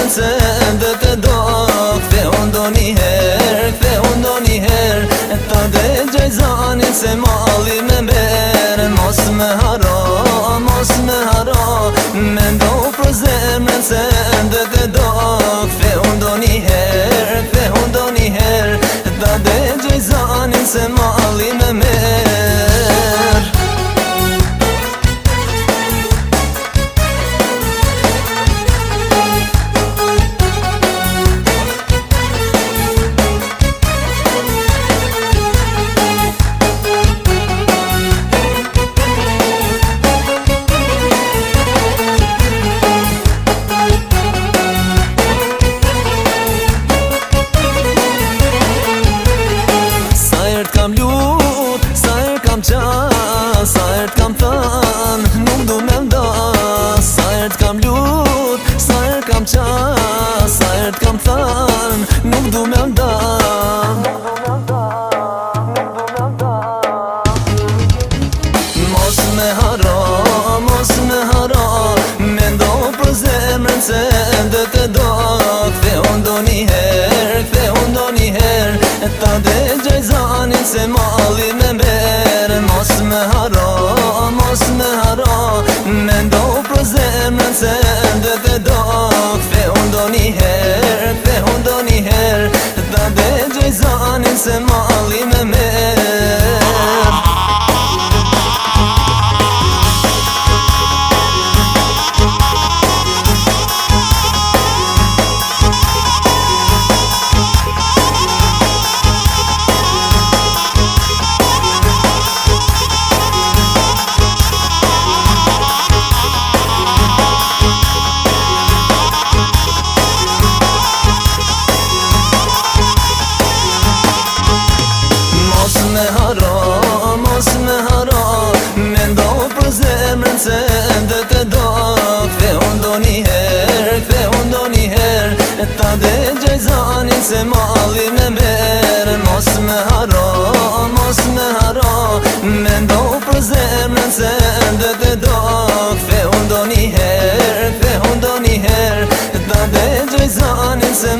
zemrën se ndë të do. Kthehu ndonjëherë ta dëgjoj zanin se malli me merë. Mos me haro, mendo për zemrën se ndë të do. Kthehu ndonjëherë ta dëgjoj zanin se malli me merë. Sa ert kam thën, nuk du me nda. Sa ert kam lut, sa ert kam qas. Sa ert kam thën, nuk du me nda. Mos me haro, mendo për zemrën se ndë të do. Kthehu ndonjëherë ta dëgjoj zanin se malli me merë. Mos me haro, mendo për zemrën se ndë të do. Kthehu ndonjëherë ta dëgjoj zanin se malli me merë. Mos me haro, mendo për zemrën se ndë të do. Kthehu ndonjëherë ta dëgjoj zanin se malli me merë. Mos me haro, mendo për zemrën se ndë të do. Kthehu ndonjëherë ta dëgjoj zanin se